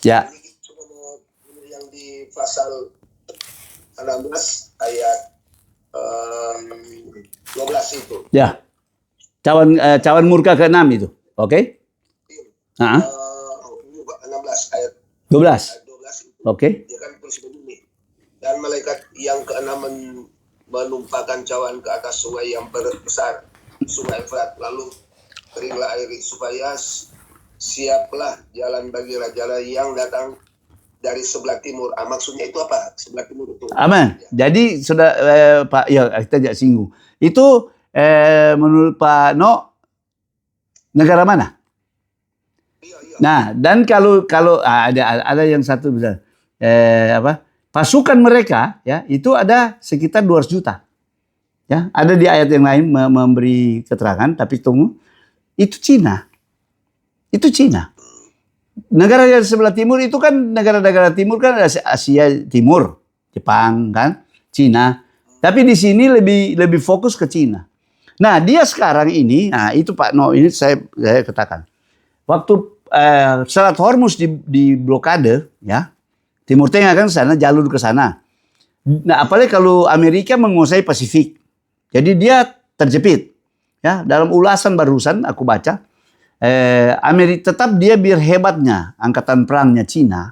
Ya. Yang di pasal 16 ayat 12 itu. Ya. Cawan murka ke-6 itu. Oke? Okay? 16 ayat 12. Oke. Okay. Dia kan tulis begini. Dan malaikat yang ke-6 menumpahkan cawan ke atas sungai yang besar, sungai Efrat, lalu keringlah air supaya siaplah jalan bagi raja yang datang dari sebelah timur. Maksudnya itu apa? Sebelah timur itu. Aman. Ya. Jadi sudah Pak, ya kita tidak singgung. Itu menurut Pak No, negara mana? Iya. Nah, dan kalau ada yang satu bisa pasukan mereka ya itu ada sekitar 200 juta. Ya, ada di ayat yang lain memberi keterangan, tapi tunggu. Itu Cina. Itu Cina. Negara yang sebelah timur itu kan negara-negara timur kan ada Asia Timur, Jepang kan, Cina. Tapi di sini lebih fokus ke Cina. Nah, dia sekarang ini, nah itu Pak No, ini saya katakan. Waktu Selat Hormuz di blokade, ya, Timur Tengah kan sana, jalur ke sana. Nah, apalagi kalau Amerika menguasai Pasifik. Jadi dia terjepit. Ya, dalam ulasan barusan aku baca, Amerika tetap dia biar hebatnya angkatan perangnya Cina,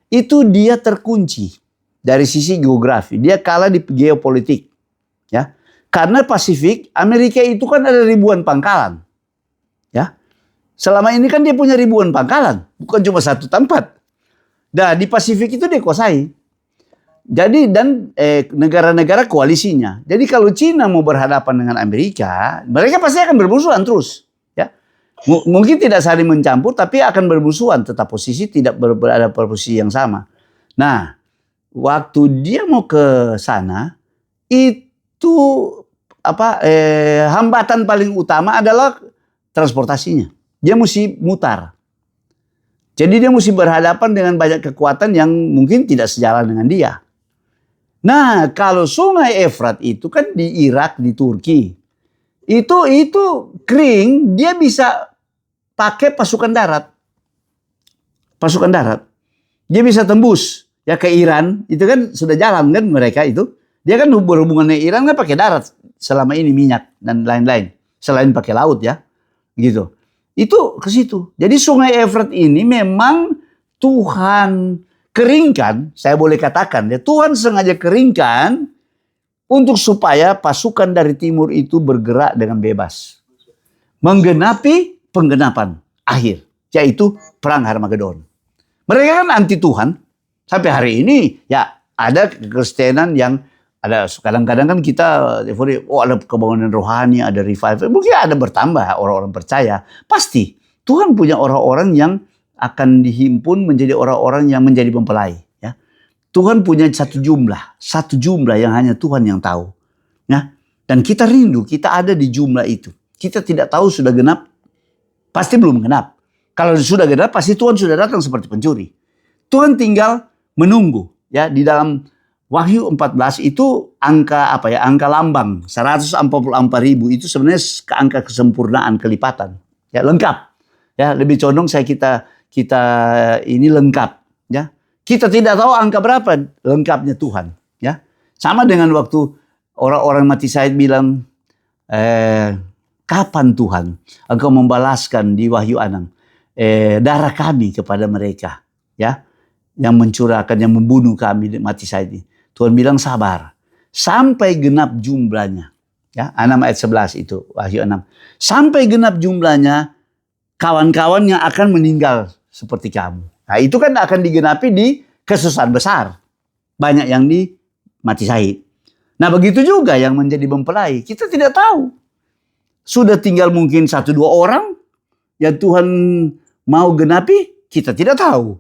itu dia terkunci dari sisi geografi. Dia kalah di geopolitik. Ya. Karena Pasifik, Amerika itu kan ada ribuan pangkalan. Ya. Selama ini kan dia punya ribuan pangkalan, bukan cuma satu tempat. Nah, di Pasifik itu dia kuasai. Jadi dan negara-negara koalisinya. Jadi kalau Cina mau berhadapan dengan Amerika, mereka pasti akan bermusuhan terus. Ya, mungkin tidak saling mencampur, tapi akan bermusuhan. Tetap posisi tidak berada pada posisi yang sama. Nah, waktu dia mau ke sana, itu hambatan paling utama adalah transportasinya. Dia mesti mutar. Jadi dia mesti berhadapan dengan banyak kekuatan yang mungkin tidak sejalan dengan dia. Nah, kalau sungai Efrat itu kan di Irak, di Turki. Itu kering, dia bisa pakai pasukan darat. Pasukan darat. Dia bisa tembus ya ke Iran, itu kan sudah jalan kan mereka itu. Dia kan berhubungan dengan Iran kan pakai darat selama ini, minyak dan lain-lain. Selain pakai laut ya. Gitu. Itu ke situ. Jadi sungai Efrat ini memang Tuhan keringkan, saya boleh katakan ya, Tuhan sengaja keringkan untuk supaya pasukan dari timur itu bergerak dengan bebas. Menggenapi penggenapan akhir, yaitu perang Harmagedon. Mereka kan anti Tuhan. Sampai hari ini ya ada kekristenan yang ada, kadang-kadang kan kita ada kebangunan rohani, ada revival. Mungkin ada bertambah orang-orang percaya. Pasti Tuhan punya orang-orang yang akan dihimpun menjadi orang-orang yang menjadi mempelai. Ya. Tuhan punya satu jumlah yang hanya Tuhan yang tahu. Ya. Dan kita rindu, kita ada di jumlah itu. Kita tidak tahu sudah genap, pasti belum genap. Kalau sudah genap, pasti Tuhan sudah datang seperti pencuri. Tuhan tinggal menunggu. Ya, di dalam Wahyu 14 itu angka angka lambang 144.000 itu sebenarnya angka kesempurnaan, kelipatan. Ya, lengkap. Ya, lebih condong kita ini lengkap, ya. Kita tidak tahu angka berapa lengkapnya Tuhan, ya. Sama dengan waktu orang-orang mati syahid bilang, kapan Tuhan Engkau membalaskan di Wahyu 6 darah kami kepada mereka, ya, yang mencurahkan, yang membunuh kami mati syahid. Tuhan bilang sabar sampai genap jumlahnya, ya. 6 ayat 11 itu Wahyu 6. Sampai genap jumlahnya kawan-kawan yang akan meninggal seperti kamu. Nah, itu kan akan digenapi di kesusahan besar. Banyak yang mati syahid. Nah, begitu juga yang menjadi mempelai. Kita tidak tahu. Sudah tinggal mungkin 1-2 orang yang Tuhan mau genapi, kita tidak tahu.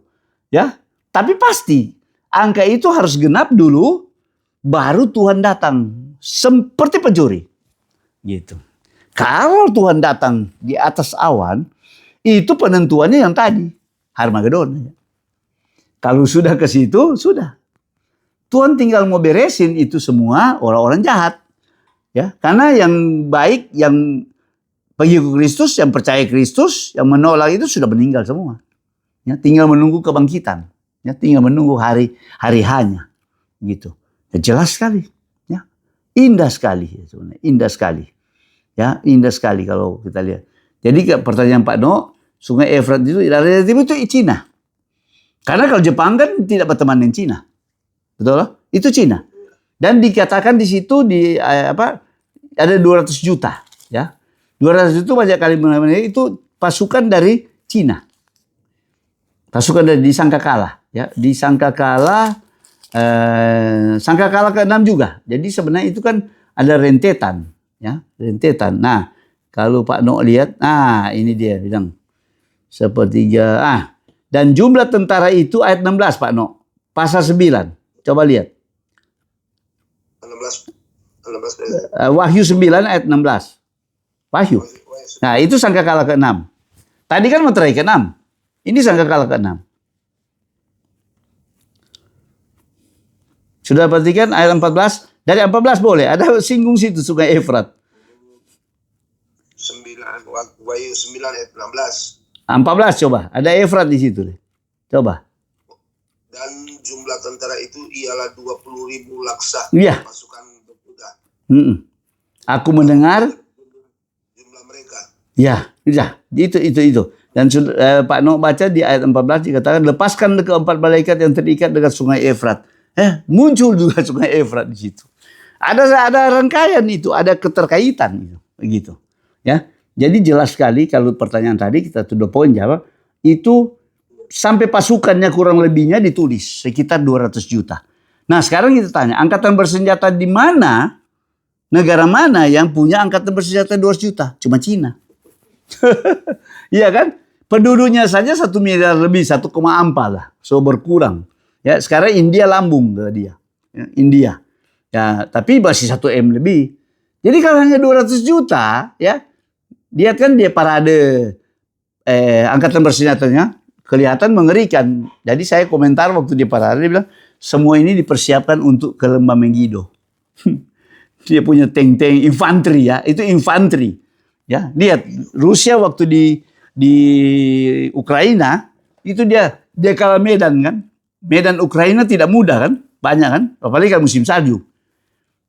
Ya, tapi pasti angka itu harus genap dulu, baru Tuhan datang seperti pencuri. Gitu. Kalau Tuhan datang di atas awan, itu penentuannya yang tadi, Harmagedon. Kalau sudah ke situ, sudah. Tuhan tinggal mau beresin itu semua orang-orang jahat. Ya, karena yang baik, yang pengikut Kristus, yang percaya Kristus, yang menolak itu sudah meninggal semua. Ya, tinggal menunggu kebangkitan. Ya, tinggal menunggu hari hanya gitu. Ya, jelas sekali. Ya, indah sekali sebenarnya, indah sekali. Ya, indah sekali kalau kita lihat. Jadi pertanyaan Pak No, Sungai Efrat itu dari timur itu Cina. Karena kalau Jepang kan tidak berteman dengan Cina. Betul? Itu Cina. Dan dikatakan di situ ada 200 juta, ya. 200 itu banyak kali itu pasukan dari Cina. Pasukan dari Sangkakala, ya. Di Sangkakala Sangkakala ke-6 juga. Jadi sebenarnya itu kan ada rentetan, ya, rentetan. Nah, kalau Pak No lihat, ini dia bilang sepertiga. Dan jumlah tentara itu ayat 16 Pak No. Pasal 9. Coba lihat. 16. Wahyu 9 ayat 16. Wahyu. Nah, itu Sangkakala ke-6. Tadi kan materai ke-6. Ini Sangkakala ke-6. Sudah perhatikan ayat 14? Dari 14 boleh. Ada singgung situ Sungai Efrat. 9, Wahyu 9 ayat 16. 14 coba. Ada Efrat di situ. Coba. Dan jumlah tentara itu ialah 20.000 laksa. Iya. Pasukan berkuda. Aku mendengar. Jumlah mereka. Ya, itu. Dan Pak No baca di ayat 14 dikatakan, lepaskan keempat malaikat yang terikat dengan Sungai Efrat. Muncul juga Sungai Efrat di situ. Ada rangkaian itu, ada keterkaitan itu, begitu. Ya. Jadi jelas sekali kalau pertanyaan tadi kita to the point jawab, itu sampai pasukannya kurang lebihnya ditulis sekitar 200 juta. Nah, sekarang kita tanya, angkatan bersenjata di mana? Negara mana yang punya angkatan bersenjata 200 juta? Cuma Cina. Iya kan? Penduduknya saja 1 miliar lebih, 1,4 lah. So berkurang. Ya, sekarang India lambung ke dia. Ya, India. Ya, tapi masih 1 M lebih. Jadi kalau hanya 200 juta, ya, lihat kan dia parade angkatan bersenjatanya kelihatan mengerikan. Jadi saya komentar waktu di parade, dia bilang, semua ini dipersiapkan untuk ke Lembah Megiddo. Dia punya tank-tank infanteri, ya, itu infanteri. Ya, lihat Rusia waktu di Ukraina itu dia kalah medan kan. Medan Ukraina tidak mudah kan, banyak kan, apalagi kan musim salju.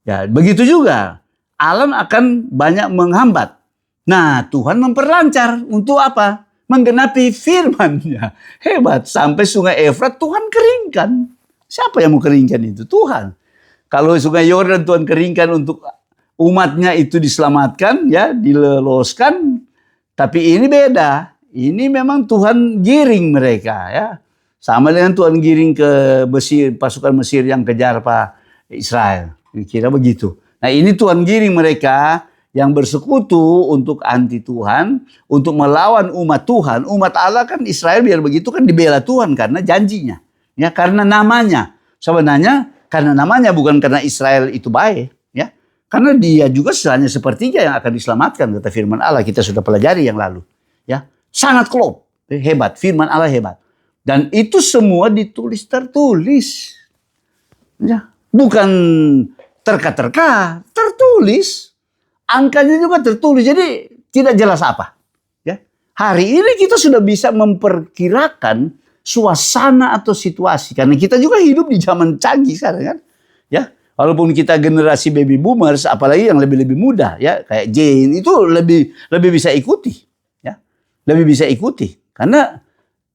Ya, begitu juga alam akan banyak menghambat. Nah, Tuhan memperlancar untuk apa? Menggenapi firman-Nya. Hebat, sampai Sungai Efrat Tuhan keringkan. Siapa yang mau keringkan itu? Tuhan. Kalau Sungai Yordan Tuhan keringkan untuk umatnya itu diselamatkan, ya, diloloskan. Tapi ini beda. Ini memang Tuhan giring mereka, ya. Sama dengan Tuhan giring ke Mesir, pasukan Mesir yang kejar Pak Israel. Kira begitu. Nah, ini Tuhan giring mereka yang bersekutu untuk anti Tuhan, untuk melawan umat Tuhan. Umat Allah kan Israel biar begitu kan dibela Tuhan karena janjinya. Ya, karena namanya. Sebenarnya karena namanya, bukan karena Israel itu baik. Ya, karena dia juga hanya sepertiga yang akan diselamatkan, kata firman Allah. Kita sudah pelajari yang lalu. Ya, sangat klop. Hebat. Firman Allah hebat. Dan itu semua tertulis. Ya, bukan terka-terka, tertulis. Angkanya juga tertulis, jadi tidak jelas apa. Ya, hari ini kita sudah bisa memperkirakan suasana atau situasi, karena kita juga hidup di zaman canggih sekarang kan. Ya, walaupun kita generasi baby boomers, apalagi yang lebih muda, ya kayak Jane itu lebih bisa ikuti, ya, lebih bisa ikuti, karena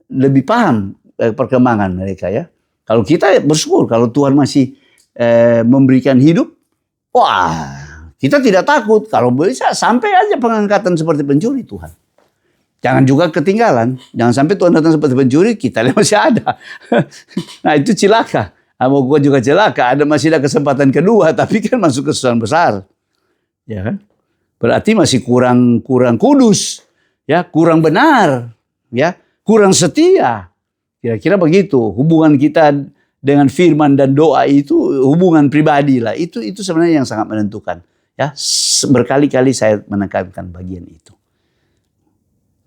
lebih paham perkembangan mereka ya. Kalau kita bersyukur, kalau Tuhan masih memberikan hidup, wah. Kita tidak takut kalau bisa sampai aja pengangkatan seperti pencuri Tuhan. Jangan juga ketinggalan. Jangan sampai Tuhan datang seperti pencuri, kita masih ada. Nah, itu cilaka. Mau gua juga celaka. Masih ada kesempatan kedua, tapi kan masuk kesusahan besar. Ya kan? Berarti masih kurang kudus, ya, kurang benar, ya, kurang setia. Kira-kira begitu. Hubungan kita dengan firman dan doa itu hubungan pribadi lah. Itu sebenarnya yang sangat menentukan. Ya, berkali-kali saya menekankan bagian itu.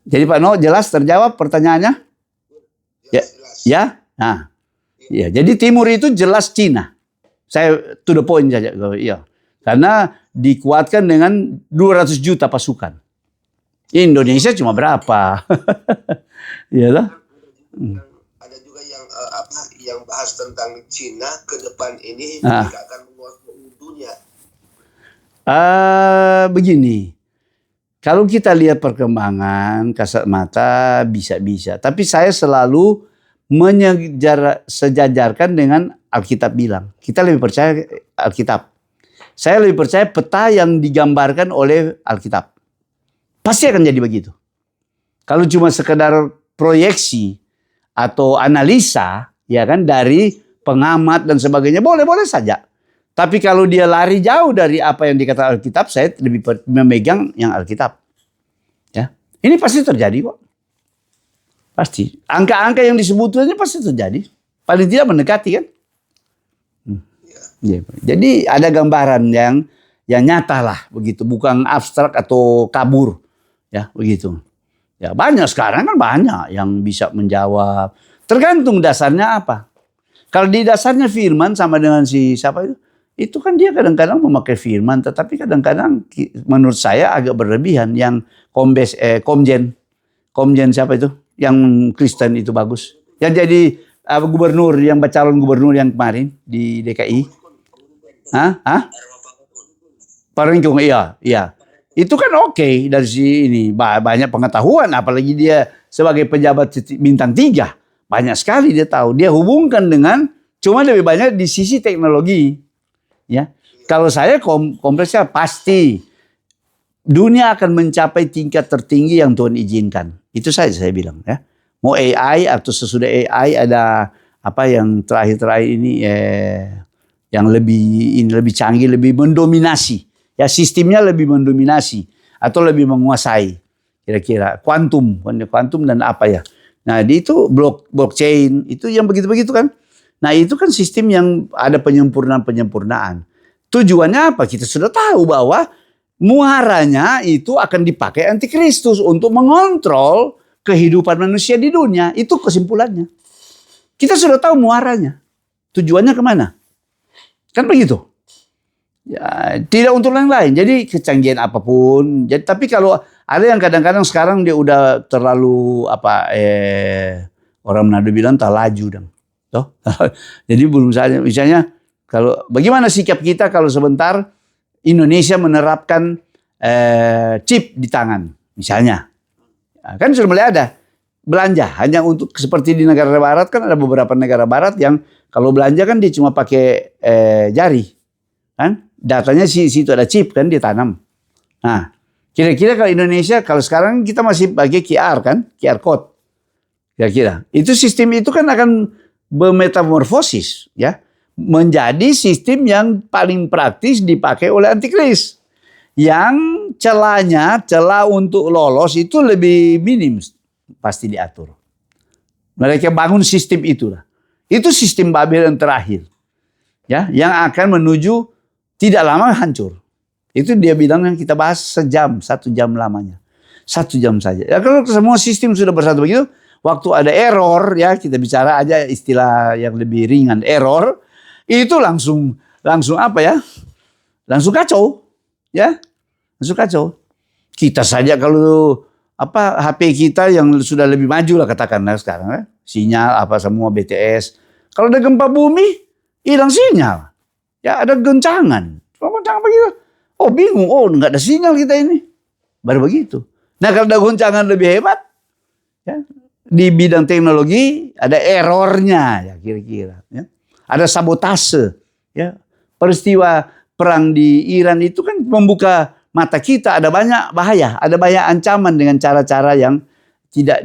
Jadi Pak No, jelas terjawab pertanyaannya? Ya, ya. Nah, ya. Jadi timur itu jelas Cina. Saya to the point saja. Ya, karena dikuatkan dengan 200 juta pasukan. Indonesia cuma berapa? Ya lah. Ada juga yang yang bahas tentang Cina ke depan ini Ah. mereka akan menguasai dunia. Begini, kalau kita lihat perkembangan kasat mata bisa-bisa. Tapi saya selalu sejajarkan dengan Alkitab bilang. Kita lebih percaya Alkitab. Saya lebih percaya peta yang digambarkan oleh Alkitab. Pasti akan jadi begitu. Kalau cuma sekedar proyeksi atau analisa, ya kan, dari pengamat dan sebagainya, boleh-boleh saja. Tapi kalau dia lari jauh dari apa yang dikatakan Alkitab, saya lebih memegang yang Alkitab. Ya, ini pasti terjadi kok. Pasti. Angka-angka yang disebutnya pasti terjadi. Paling tidak mendekati kan. Ya. Jadi ada gambaran yang nyata lah begitu, bukan abstrak atau kabur. Ya, begitu. Ya, banyak sekarang kan banyak yang bisa menjawab. Tergantung dasarnya apa. Kalau di dasarnya firman sama dengan si siapa itu kan dia kadang-kadang memakai firman, tetapi kadang-kadang menurut saya agak berlebihan. Yang Komjen siapa itu? Yang Kristen itu bagus. Yang jadi gubernur, yang calon gubernur yang kemarin di DKI. Hah? Parengkung, iya. Itu kan oke dari si ini. Banyak pengetahuan, apalagi dia sebagai pejabat bintang 3. Banyak sekali dia tahu. Dia hubungkan dengan, cuma lebih banyak di sisi teknologi. Ya, kalau saya kompleksnya pasti dunia akan mencapai tingkat tertinggi yang Tuhan izinkan. Itu saja saya bilang ya. Mau AI atau sesudah AI ada apa yang terakhir ini yang lebih canggih, lebih mendominasi. Ya, sistemnya lebih mendominasi atau lebih menguasai. Kira-kira kuantum dan apa ya. Nah, itu blockchain itu yang begitu-begitu kan. Nah, itu kan sistem yang ada penyempurnaan. Tujuannya apa? Kita sudah tahu bahwa muaranya itu akan dipakai antikristus untuk mengontrol kehidupan manusia di dunia. Itu kesimpulannya. Kita sudah tahu muaranya. Tujuannya kemana? Kan begitu. Ya, tidak untuk yang lain. Jadi kecanggihan apapun. Tapi kalau ada yang kadang-kadang sekarang dia udah terlalu orang Manado bilang tak laju dong. Jadi belum saja, misalnya kalau bagaimana sikap kita kalau sebentar Indonesia menerapkan chip di tangan, misalnya, kan sudah mulai ada belanja hanya untuk seperti di negara barat kan ada beberapa negara barat yang kalau belanja kan dia cuma pakai jari, kan datanya situ ada chip kan ditanam. Nah, kira-kira kalau Indonesia kalau sekarang kita masih pakai QR kan, QR code, kira-kira itu sistem itu kan akan bermetamorfosis ya menjadi sistem yang paling praktis dipakai oleh antikris yang celah untuk lolos itu lebih minim pasti diatur. Mereka bangun sistem itulah. Itu sistem Babel yang terakhir ya yang akan menuju tidak lama hancur. Itu dia bilang yang kita bahas 1 jam lamanya. 1 jam saja. Ya, kalau semua sistem sudah bersatu begitu, waktu ada error ya kita bicara aja istilah yang lebih ringan error itu langsung apa ya? Langsung kacau ya. Langsung kacau. Kita saja kalau HP kita yang sudah lebih maju lah katakanlah sekarang ya. Sinyal apa semua BTS. Kalau ada gempa bumi hilang sinyal. Ya ada goncangan. Goncangan begitu. Oh bingung. Oh enggak ada sinyal kita ini. Baru begitu. Nah kalau ada goncangan lebih hebat ya. Di bidang teknologi ada errornya ya kira-kira ya. Ada sabotase ya. Peristiwa perang di Iran itu kan membuka mata kita, ada banyak bahaya, ada banyak ancaman dengan cara-cara yang tidak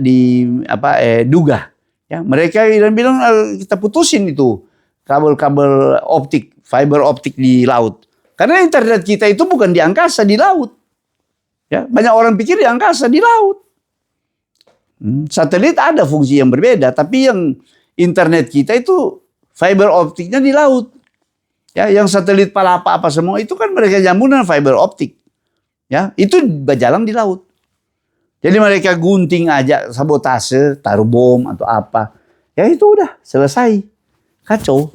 duga ya. Mereka Iran bilang kita putusin itu kabel-kabel optik, fiber optik di laut. Karena internet kita itu bukan di angkasa, di laut. Ya, banyak orang pikir di angkasa, di laut. Satelit ada fungsi yang berbeda, tapi yang internet kita itu fiber optiknya di laut. Ya, yang satelit Palapa apa semua itu kan mereka nyambung dengan fiber optik. Ya, itu berjalan di laut. Jadi mereka gunting aja sabotase, taruh bom atau apa. Ya itu udah selesai. Kacau.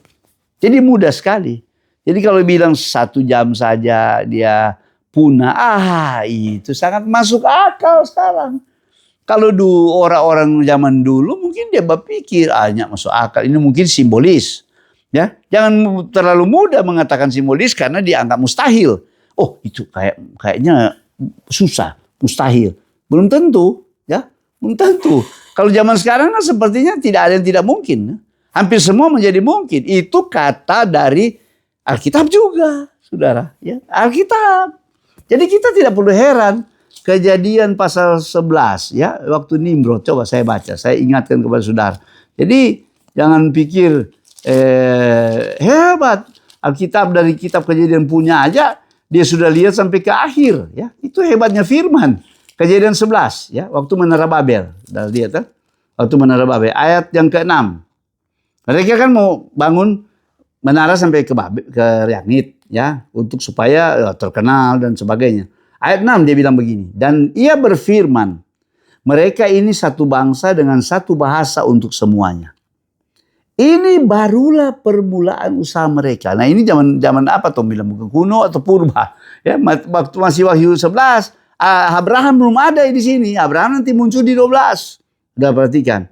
Jadi mudah sekali. Jadi kalau bilang 1 jam saja dia punah, itu sangat masuk akal sekarang. Kalau orang-orang zaman dulu mungkin dia berpikir, hanya masuk akal, ini mungkin simbolis. Ya, jangan terlalu mudah mengatakan simbolis karena dianggap mustahil. Oh, itu kayaknya susah, mustahil. Belum tentu, ya. Belum tentu. Kalau zaman sekarang kan sepertinya tidak ada yang tidak mungkin. Hampir semua menjadi mungkin. Itu kata dari Alkitab juga, saudara. Ya, Alkitab. Jadi kita tidak perlu heran. Kejadian pasal 11, ya, waktu Nimrod, coba saya baca, saya ingatkan kepada saudara. Jadi jangan pikir hebat, Alkitab dari kitab Kejadian punya aja dia sudah lihat sampai ke akhir, ya. Itu hebatnya firman. Kejadian 11, ya, waktu menara Babel. Sudah lihat kan? Waktu menara Babel, ayat yang ke-6. Mereka kan mau bangun menara sampai ke langit, ya, untuk supaya terkenal dan sebagainya. Ayat 6 dia bilang begini, dan ia berfirman, mereka ini satu bangsa dengan satu bahasa untuk semuanya. Ini barulah permulaan usaha mereka. Nah, ini zaman apa tuh bilang, bukan kuno atau purba. Ya, waktu masih Wahyu 11, Abraham belum ada di sini. Abraham nanti muncul di 12. Udah perhatikan.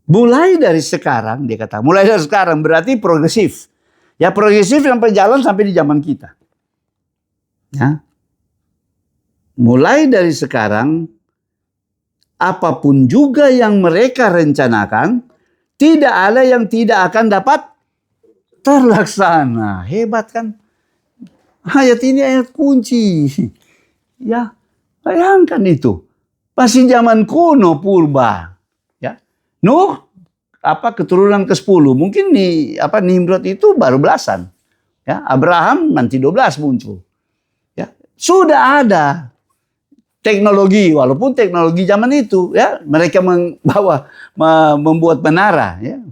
Mulai dari sekarang, dia kata, mulai dari sekarang berarti progresif. Ya, progresif yang berjalan sampai di zaman kita. Ya. Mulai dari sekarang, apapun juga yang mereka rencanakan, tidak ada yang tidak akan dapat terlaksana. Hebat kan? Ayat ini ayat kunci. Ya, bayangkan itu. Masih zaman kuno purba. Ya. Nuh, keturunan ke-10. Mungkin Nimrod itu baru belasan. Ya, Abraham nanti 12 muncul. Sudah ada teknologi, walaupun teknologi zaman itu, ya, mereka membuat menara, ya.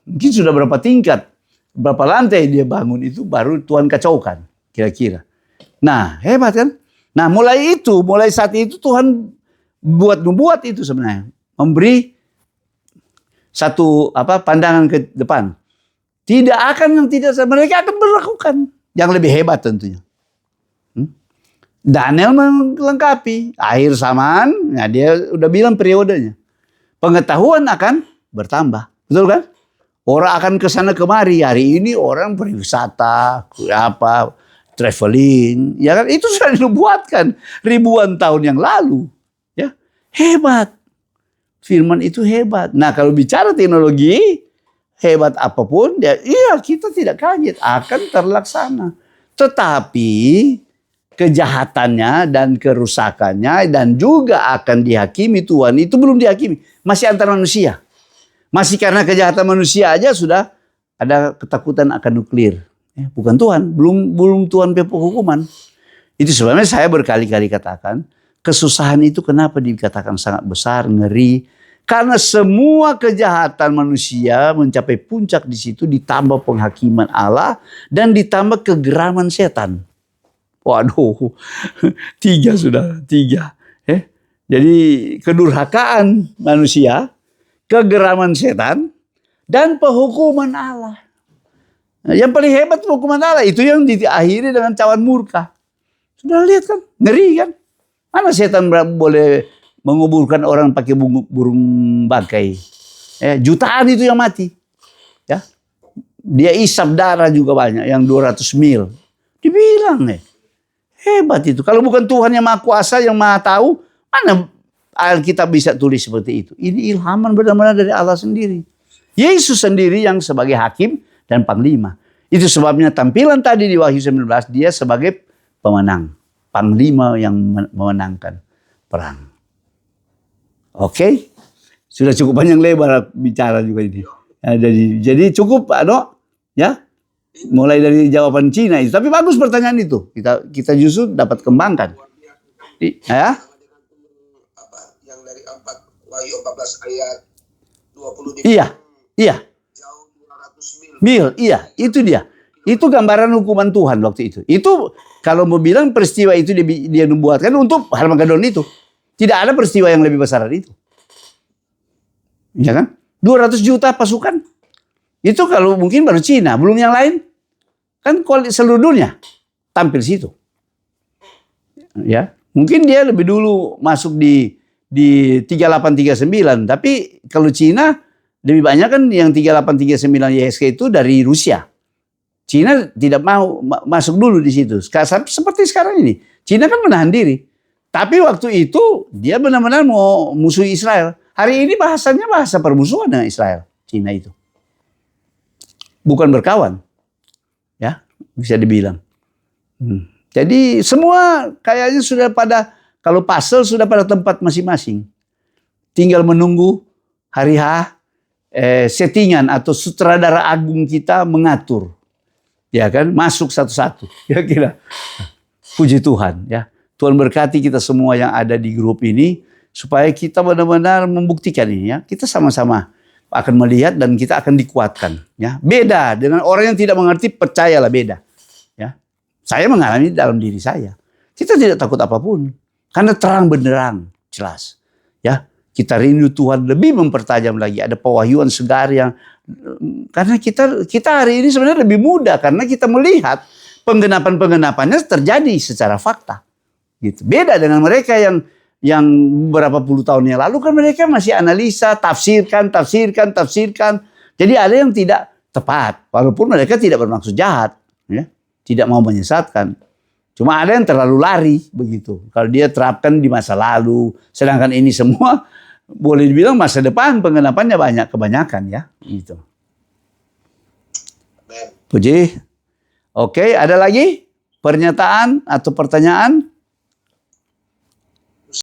Mungkin sudah berapa tingkat, berapa lantai dia bangun itu baru Tuhan kacaukan, kira-kira. Nah, hebat kan? Nah, mulai saat itu Tuhan buat itu sebenarnya, memberi satu pandangan ke depan. Mereka akan melakukan yang lebih hebat tentunya. Daniel melengkapi akhir zaman, nah dia udah bilang periodenya. Pengetahuan akan bertambah, betul kan? Orang akan ke sana kemari. Hari ini orang berwisata, traveling, ya kan? Itu sudah dinubuatkan ribuan tahun yang lalu, ya. Hebat. Firman itu hebat. Nah, kalau bicara teknologi, hebat apapun, kita tidak kaget akan terlaksana. Tetapi kejahatannya dan kerusakannya dan juga akan dihakimi Tuhan itu belum dihakimi. Masih antar manusia. Masih karena kejahatan manusia aja sudah ada ketakutan akan nuklir. Bukan Tuhan. Belum Tuhan hukuman. Itu sebabnya saya berkali-kali katakan, kesusahan itu kenapa dikatakan sangat besar, ngeri. Karena semua kejahatan manusia mencapai puncak di situ, ditambah penghakiman Allah dan ditambah kegeraman setan. Waduh, 3 sudah, 3. Jadi kedurhakaan manusia, kegeraman setan, dan penghukuman Allah. Nah, yang paling hebat penghukuman Allah itu yang diakhiri dengan cawan murka. Sudah lihat kan, ngeri kan? Mana setan boleh menguburkan orang pakai burung bangkai? Jutaan itu yang mati. Ya, dia isap darah juga banyak, yang 200 mil. Dibilang hebat itu. Kalau bukan Tuhan yang Maha Kuasa, yang Maha Tahu, mana Alkitab bisa tulis seperti itu? Ini ilhaman benar-benar dari Allah sendiri. Yesus sendiri yang sebagai hakim dan panglima. Itu sebabnya tampilan tadi di Wahyu 19, dia sebagai pemenang. Panglima yang memenangkan perang. Oke? Sudah cukup panjang lebar bicara juga ini. Jadi cukup, ya. Mulai dari jawaban Cina itu. Tapi bagus pertanyaan itu. Kita justru dapat kembangkan. Ya. Yang dari Wahyu 14 ayat 20. Iya. Jauh 200 mil. Iya, itu dia. Itu gambaran hukuman Tuhan waktu itu. Itu kalau mau bilang peristiwa itu dia nubuatkan untuk Harmagedon itu. Tidak ada peristiwa yang lebih besar dari itu. Ya kan? 200 juta pasukan. Itu kalau mungkin baru Cina, belum yang lain. Kan seluruh dunia tampil situ. Ya. Mungkin dia lebih dulu masuk di 3839, tapi kalau Cina lebih banyak kan yang 3839 YSK itu dari Rusia. Cina tidak mau masuk dulu di situ. Seperti sekarang ini, Cina kan menahan diri. Tapi waktu itu dia benar-benar mau musuh Israel. Hari ini bahasanya bahasa permusuhan dengan Israel, Cina itu. Bukan berkawan. Ya, bisa dibilang. Jadi semua kayaknya sudah pada, kalau puzzle sudah pada tempat masing-masing. Tinggal menunggu hari H, settingan atau sutradara agung kita mengatur. Ya kan, masuk satu-satu. Ya kira. Puji Tuhan ya. Tuhan berkati kita semua yang ada di grup ini supaya kita benar-benar membuktikan ini ya. Kita sama-sama akan melihat dan kita akan dikuatkan ya. Beda dengan orang yang tidak mengerti, percayalah beda. Ya. Saya mengalami dalam diri saya. Kita tidak takut apapun karena terang benderang, jelas. Ya. Kita rindu Tuhan lebih mempertajam lagi. Ada pewahyuan segar yang, karena kita hari ini sebenarnya lebih mudah karena kita melihat penggenapan-penggenapannya terjadi secara fakta. Gitu. Beda dengan mereka yang beberapa puluh tahun yang lalu kan mereka masih analisa, tafsirkan. Jadi ada yang tidak tepat, walaupun mereka tidak bermaksud jahat, ya. Tidak mau menyesatkan. Cuma ada yang terlalu lari begitu. Kalau dia terapkan di masa lalu, sedangkan ini semua boleh dibilang masa depan penggenapannya kebanyakan ya. Gitu. Puji. Oke, ada lagi pernyataan atau pertanyaan?